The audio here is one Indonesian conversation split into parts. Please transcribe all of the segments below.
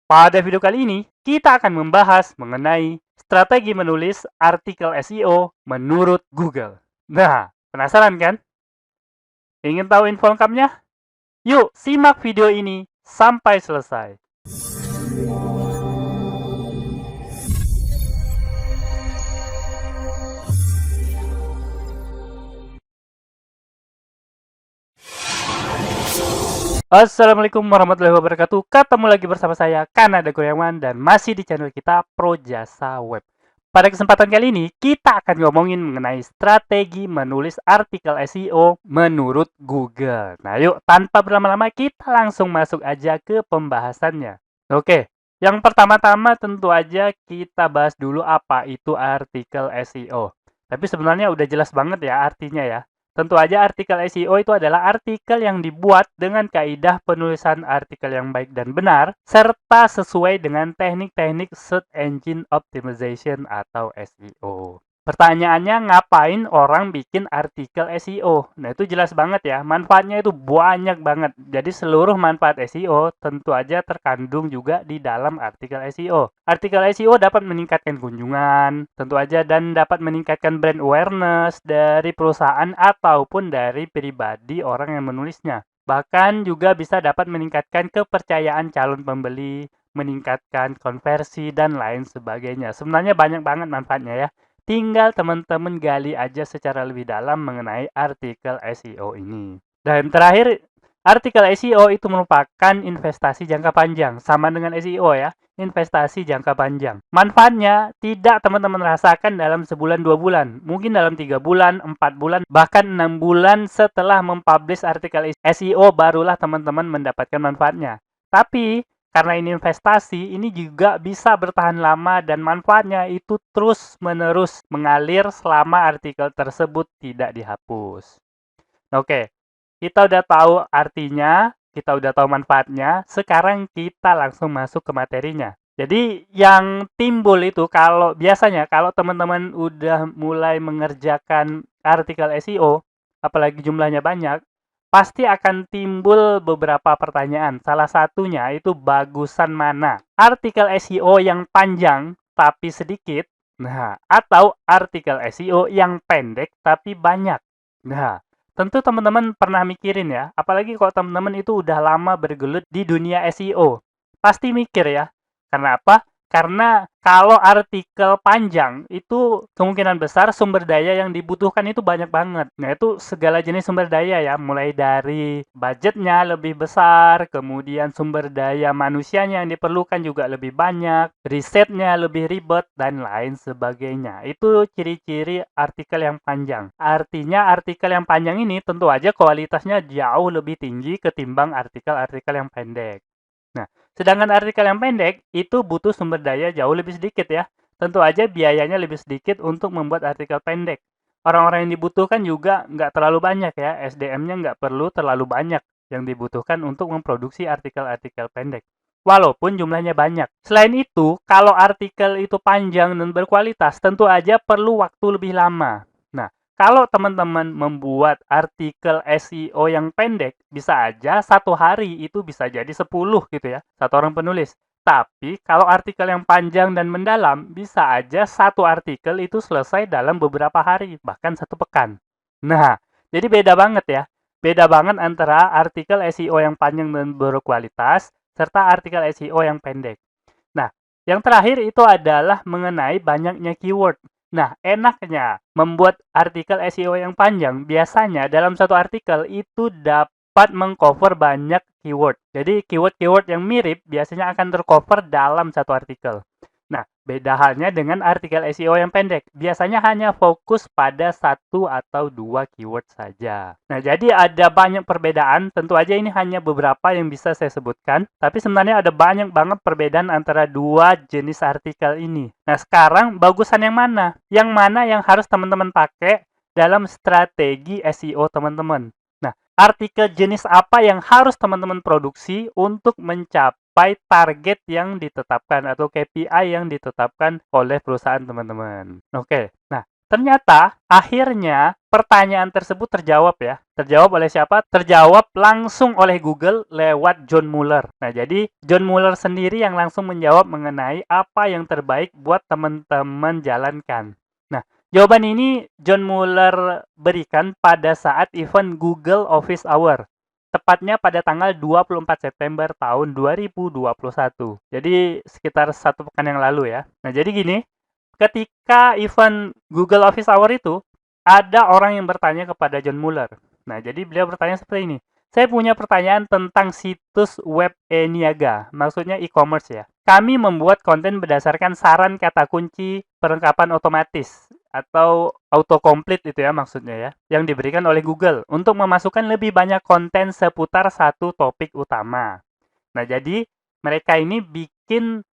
Pada video kali ini, kita akan membahas mengenai strategi menulis artikel SEO menurut Google. Nah, penasaran kan? Ingin tahu info lengkapnya? Yuk, simak video ini sampai selesai. Assalamualaikum warahmatullahi wabarakatuh. Ketemu lagi bersama saya, Kanada Goyawan, dan masih di channel kita Pro Jasa Web. Pada kesempatan kali ini, kita akan ngomongin mengenai strategi menulis artikel SEO menurut Google. Nah yuk, tanpa berlama-lama, kita langsung masuk aja ke pembahasannya. Oke, yang pertama-tama tentu aja kita bahas dulu apa itu artikel SEO. Tapi sebenarnya udah jelas banget ya artinya ya. Tentu aja artikel SEO itu adalah artikel yang dibuat dengan kaidah penulisan artikel yang baik dan benar, serta sesuai dengan teknik-teknik Search Engine Optimization atau SEO. Pertanyaannya, ngapain orang bikin artikel SEO? Nah, itu jelas banget ya. Manfaatnya itu banyak banget. Jadi, seluruh manfaat SEO tentu aja terkandung juga di dalam artikel SEO. Artikel SEO dapat meningkatkan kunjungan, tentu aja, dan dapat meningkatkan brand awareness dari perusahaan ataupun dari pribadi orang yang menulisnya. Bahkan juga bisa dapat meningkatkan kepercayaan calon pembeli, meningkatkan konversi, dan lain sebagainya. Sebenarnya banyak banget manfaatnya ya. Tinggal teman-teman gali aja secara lebih dalam mengenai artikel SEO ini. Dan terakhir, artikel SEO itu merupakan investasi jangka panjang. Sama dengan SEO ya, investasi jangka panjang. Manfaatnya tidak teman-teman rasakan dalam sebulan 2 bulan. Mungkin dalam 3 bulan, 4 bulan, bahkan 6 bulan setelah mempublish artikel SEO barulah teman-teman mendapatkan manfaatnya. Tapi karena ini investasi, ini juga bisa bertahan lama dan manfaatnya itu terus-menerus mengalir selama artikel tersebut tidak dihapus. Oke, kita udah tahu artinya, kita udah tahu manfaatnya, sekarang kita langsung masuk ke materinya. Jadi yang timbul itu biasanya kalau teman-teman udah mulai mengerjakan artikel SEO, apalagi jumlahnya banyak, pasti akan timbul beberapa pertanyaan. Salah satunya itu bagusan mana? Artikel SEO yang panjang tapi sedikit, nah, atau artikel SEO yang pendek tapi banyak. Nah, tentu teman-teman pernah mikirin ya, apalagi kalau teman-teman itu udah lama bergelut di dunia SEO. Pasti mikir ya, karena apa? Karena kalau artikel panjang itu kemungkinan besar sumber daya yang dibutuhkan itu banyak banget. Nah, itu segala jenis sumber daya ya, mulai dari budgetnya lebih besar, kemudian sumber daya manusianya yang diperlukan juga lebih banyak, risetnya lebih ribet, dan lain sebagainya. Itu ciri-ciri artikel yang panjang. Artinya artikel yang panjang ini tentu aja kualitasnya jauh lebih tinggi ketimbang artikel-artikel yang pendek. Nah, sedangkan artikel yang pendek itu butuh sumber daya jauh lebih sedikit ya. Tentu aja biayanya lebih sedikit untuk membuat artikel pendek. Orang-orang yang dibutuhkan juga nggak terlalu banyak ya. SDM-nya nggak perlu terlalu banyak yang dibutuhkan untuk memproduksi artikel-artikel pendek. Walaupun jumlahnya banyak. Selain itu, kalau artikel itu panjang dan berkualitas, tentu aja perlu waktu lebih lama. Nah, kalau teman-teman membuat artikel SEO yang pendek, bisa aja satu hari itu bisa jadi 10 gitu ya, satu orang penulis. Tapi kalau artikel yang panjang dan mendalam, bisa aja satu artikel itu selesai dalam beberapa hari, bahkan 1 pekan. Nah, jadi beda banget ya. Beda banget antara artikel SEO yang panjang dan berkualitas, serta artikel SEO yang pendek. Nah, yang terakhir itu adalah mengenai banyaknya keyword. Nah, enaknya membuat artikel SEO yang panjang, biasanya dalam satu artikel itu dapat mengcover banyak keyword. Jadi, keyword-keyword yang mirip biasanya akan tercover dalam satu artikel. Nah, beda halnya dengan artikel SEO yang pendek. Biasanya hanya fokus pada 1 atau 2 keyword saja. Nah, jadi ada banyak perbedaan. Tentu aja ini hanya beberapa yang bisa saya sebutkan. Tapi sebenarnya ada banyak banget perbedaan antara dua jenis artikel ini. Nah, sekarang bagusan yang mana? Yang mana yang harus teman-teman pakai dalam strategi SEO teman-teman? Nah, artikel jenis apa yang harus teman-teman produksi untuk mencapai target yang ditetapkan atau KPI yang ditetapkan oleh perusahaan teman-teman. Oke, nah Ternyata akhirnya pertanyaan tersebut terjawab ya. Terjawab oleh siapa? Terjawab langsung oleh Google lewat John Mueller. Nah, jadi John Mueller sendiri yang langsung menjawab mengenai apa yang terbaik buat teman-teman jalankan. Nah, jawaban ini John Mueller berikan pada saat event Google Office Hour. Tepatnya pada tanggal 24 September tahun 2021. Jadi sekitar 1 pekan yang lalu ya. Nah, jadi gini, ketika event Google Office Hour itu, ada orang yang bertanya kepada John Mueller. Nah, jadi beliau bertanya seperti ini. Saya punya pertanyaan tentang situs web e-niaga, maksudnya e-commerce ya. Kami membuat konten berdasarkan saran kata kunci perlengkapan otomatis atau autocomplete itu ya maksudnya ya, yang diberikan oleh Google untuk memasukkan lebih banyak konten seputar satu topik utama. Nah, jadi mereka ini bikin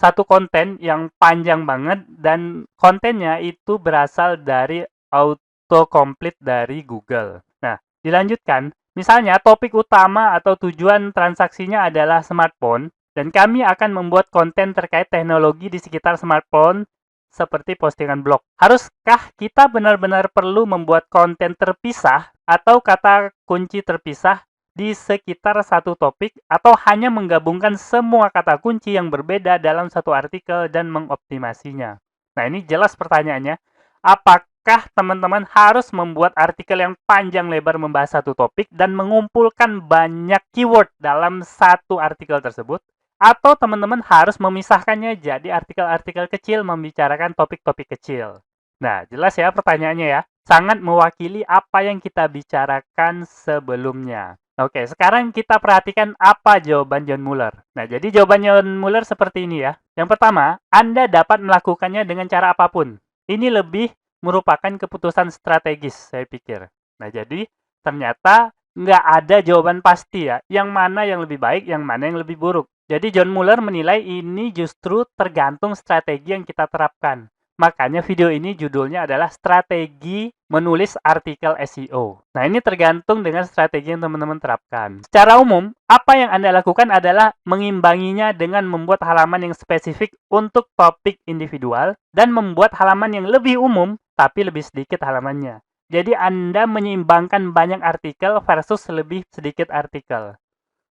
satu konten yang panjang banget dan kontennya itu berasal dari autocomplete dari Google. Nah, dilanjutkan, misalnya topik utama atau tujuan transaksinya adalah smartphone dan kami akan membuat konten terkait teknologi di sekitar smartphone seperti postingan blog. Haruskah kita benar-benar perlu membuat konten terpisah atau kata kunci terpisah di sekitar satu topik atau hanya menggabungkan semua kata kunci yang berbeda dalam satu artikel dan mengoptimasinya? Nah, ini jelas pertanyaannya. Apakah teman-teman harus membuat artikel yang panjang lebar membahas satu topik dan mengumpulkan banyak keyword dalam satu artikel tersebut? Atau teman-teman harus memisahkannya jadi artikel-artikel kecil membicarakan topik-topik kecil? Nah, jelas ya pertanyaannya ya. Sangat mewakili apa yang kita bicarakan sebelumnya. Oke, sekarang kita perhatikan apa jawaban John Mueller. Nah, jadi jawaban John Mueller seperti ini ya. Yang pertama, Anda dapat melakukannya dengan cara apapun. Ini lebih merupakan keputusan strategis, saya pikir. Nah, jadi ternyata nggak ada jawaban pasti ya. Yang mana yang lebih baik, yang mana yang lebih buruk. Jadi John Mueller menilai ini justru tergantung strategi yang kita terapkan. Makanya video ini judulnya adalah strategi menulis artikel SEO. Nah, ini tergantung dengan strategi yang teman-teman terapkan. Secara umum, apa yang Anda lakukan adalah mengimbanginya dengan membuat halaman yang spesifik untuk topik individual dan membuat halaman yang lebih umum tapi lebih sedikit halamannya. Jadi Anda menyeimbangkan banyak artikel versus lebih sedikit artikel.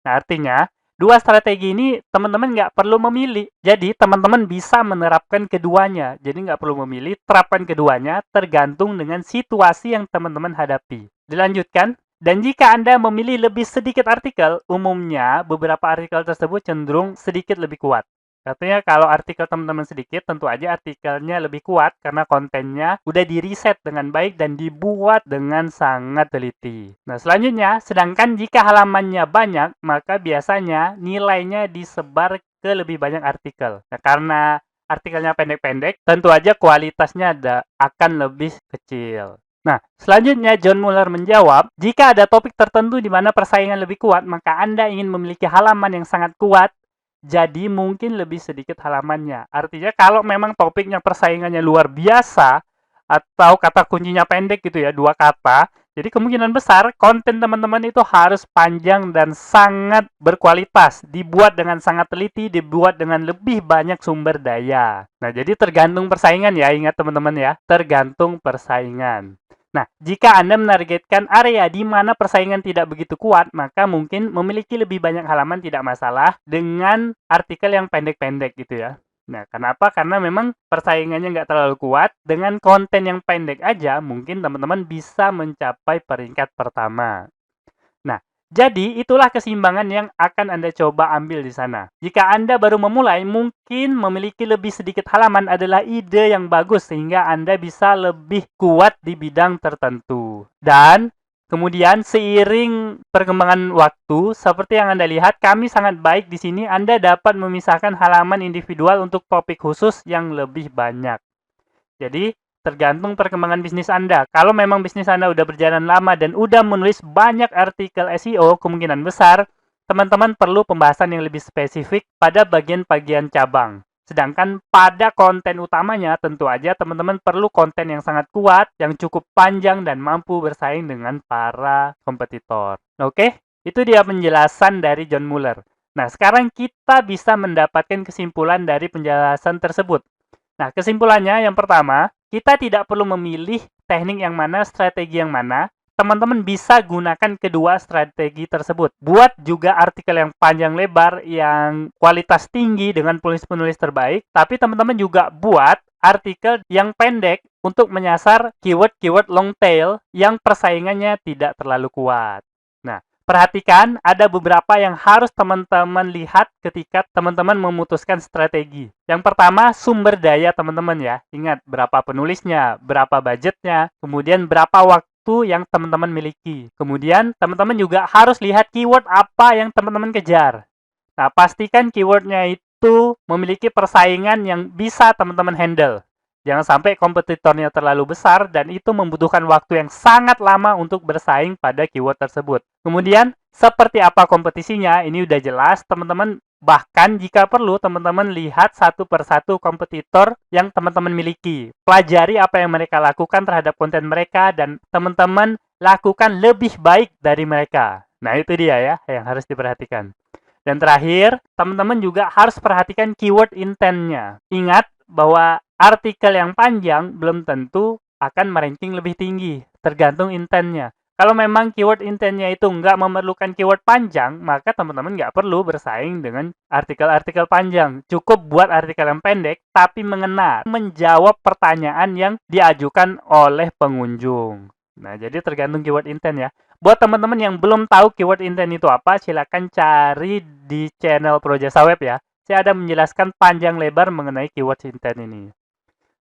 Nah, artinya dua strategi ini teman-teman nggak perlu memilih. Jadi teman-teman bisa menerapkan keduanya. Jadi nggak perlu memilih, terapkan keduanya tergantung dengan situasi yang teman-teman hadapi. Dilanjutkan, dan jika Anda memilih lebih sedikit artikel, umumnya beberapa artikel tersebut cenderung sedikit lebih kuat. Artinya kalau artikel teman-teman sedikit, tentu aja artikelnya lebih kuat karena kontennya udah di-riset dengan baik dan dibuat dengan sangat teliti. Nah, selanjutnya, sedangkan jika halamannya banyak, maka biasanya nilainya disebar ke lebih banyak artikel. Nah, karena artikelnya pendek-pendek, tentu aja kualitasnya akan lebih kecil. Nah, selanjutnya John Mueller menjawab, jika ada topik tertentu di mana persaingan lebih kuat, maka Anda ingin memiliki halaman yang sangat kuat, jadi mungkin lebih sedikit halamannya. Artinya kalau memang topiknya persaingannya luar biasa atau kata kuncinya pendek gitu ya, 2 kata, jadi kemungkinan besar konten teman-teman itu harus panjang dan sangat berkualitas, dibuat dengan sangat teliti, dibuat dengan lebih banyak sumber daya. Nah, jadi tergantung persaingan ya, ingat teman-teman ya, tergantung persaingan. Nah, jika Anda menargetkan area di mana persaingan tidak begitu kuat, maka mungkin memiliki lebih banyak halaman tidak masalah dengan artikel yang pendek-pendek gitu ya. Nah, kenapa? Karena memang persaingannya nggak terlalu kuat. Dengan konten yang pendek aja, mungkin teman-teman bisa mencapai peringkat pertama. Nah, jadi itulah keseimbangan yang akan Anda coba ambil di sana. Jika Anda baru memulai, mungkin memiliki lebih sedikit halaman adalah ide yang bagus sehingga Anda bisa lebih kuat di bidang tertentu. Dan kemudian seiring perkembangan waktu, seperti yang Anda lihat, kami sangat baik di sini. Anda dapat memisahkan halaman individual untuk topik khusus yang lebih banyak. Jadi, tergantung perkembangan bisnis Anda. Kalau memang bisnis Anda udah berjalan lama dan udah menulis banyak artikel SEO, kemungkinan besar teman-teman perlu pembahasan yang lebih spesifik pada bagian-bagian cabang. Sedangkan pada konten utamanya, tentu aja teman-teman perlu konten yang sangat kuat, yang cukup panjang dan mampu bersaing dengan para kompetitor. Oke, itu dia penjelasan dari John Mueller. Nah, sekarang kita bisa mendapatkan kesimpulan dari penjelasan tersebut. Nah, kesimpulannya yang pertama, kita tidak perlu memilih teknik yang mana, strategi yang mana. Teman-teman bisa gunakan kedua strategi tersebut. Buat juga artikel yang panjang lebar, yang kualitas tinggi dengan penulis-penulis terbaik. Tapi teman-teman juga buat artikel yang pendek untuk menyasar keyword-keyword long tail yang persaingannya tidak terlalu kuat. Nah, perhatikan ada beberapa yang harus teman-teman lihat ketika teman-teman memutuskan strategi. Yang pertama, sumber daya teman-teman ya. Ingat, berapa penulisnya, berapa budgetnya, kemudian berapa waktu yang teman-teman miliki. Kemudian, teman-teman juga harus lihat keyword apa yang teman-teman kejar. Nah, pastikan keywordnya itu memiliki persaingan yang bisa teman-teman handle. Jangan sampai kompetitornya terlalu besar dan itu membutuhkan waktu yang sangat lama untuk bersaing pada keyword tersebut. Kemudian, seperti apa kompetisinya, ini udah jelas, teman-teman. Bahkan jika perlu, teman-teman lihat satu persatu kompetitor yang teman-teman miliki. Pelajari apa yang mereka lakukan terhadap konten mereka dan teman-teman lakukan lebih baik dari mereka. Nah, itu dia ya yang harus diperhatikan. Dan terakhir, teman-teman juga harus perhatikan keyword intentnya. Ingat bahwa artikel yang panjang belum tentu akan meranking lebih tinggi, tergantung intentnya. Kalau memang keyword intentnya itu nggak memerlukan keyword panjang, maka teman-teman nggak perlu bersaing dengan artikel-artikel panjang. Cukup buat artikel yang pendek, tapi mengena, menjawab pertanyaan yang diajukan oleh pengunjung. Nah, jadi tergantung keyword intent ya. Buat teman-teman yang belum tahu keyword intent itu apa, silakan cari di channel Projasa Web ya. Saya ada menjelaskan panjang lebar mengenai keyword intent ini.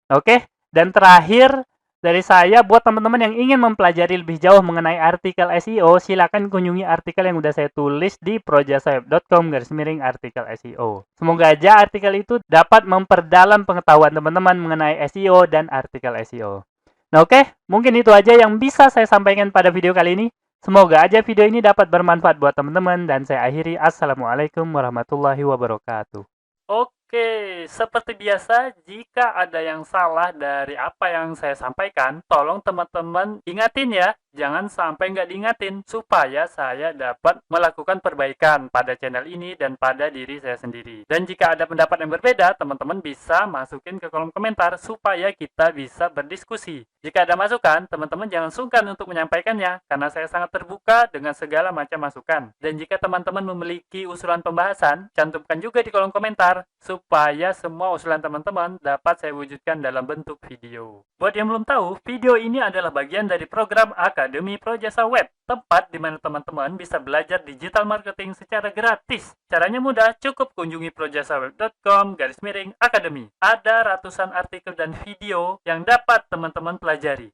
Oke, dan terakhir dari saya buat teman-teman yang ingin mempelajari lebih jauh mengenai artikel SEO, silakan kunjungi artikel yang udah saya tulis di projasaweb.com/artikel SEO. Semoga aja artikel itu dapat memperdalam pengetahuan teman-teman mengenai SEO dan artikel SEO. Nah, oke, mungkin itu aja yang bisa saya sampaikan pada video kali ini. Semoga aja video ini dapat bermanfaat buat teman-teman dan saya akhiri. Assalamualaikum warahmatullahi wabarakatuh. Oke, seperti biasa, jika ada yang salah dari apa yang saya sampaikan, tolong teman-teman ingatin ya. Jangan sampai nggak diingatin, supaya saya dapat melakukan perbaikan pada channel ini dan pada diri saya sendiri. Dan jika ada pendapat yang berbeda, teman-teman bisa masukin ke kolom komentar, supaya kita bisa berdiskusi. Jika ada masukan, teman-teman jangan sungkan untuk menyampaikannya, karena saya sangat terbuka dengan segala macam masukan. Dan jika teman-teman memiliki usulan pembahasan, cantumkan juga di kolom komentar, supaya semua usulan teman-teman dapat saya wujudkan dalam bentuk video. Buat yang belum tahu, video ini adalah bagian dari program Akademi Projasa Web, tempat di mana teman-teman bisa belajar digital marketing secara gratis. Caranya mudah, cukup kunjungi projasaweb.com/akademi. Ada ratusan artikel dan video yang dapat teman-teman pelajari.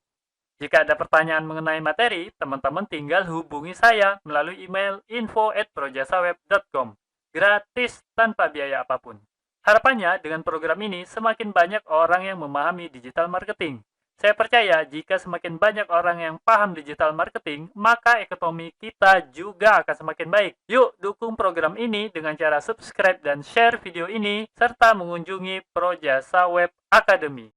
Jika ada pertanyaan mengenai materi, teman-teman tinggal hubungi saya melalui email info@projasaweb.com. Gratis tanpa biaya apapun. Harapannya dengan program ini semakin banyak orang yang memahami digital marketing. Saya percaya jika semakin banyak orang yang paham digital marketing, maka ekonomi kita juga akan semakin baik. Yuk dukung program ini dengan cara subscribe dan share video ini, serta mengunjungi Projasa Web Academy.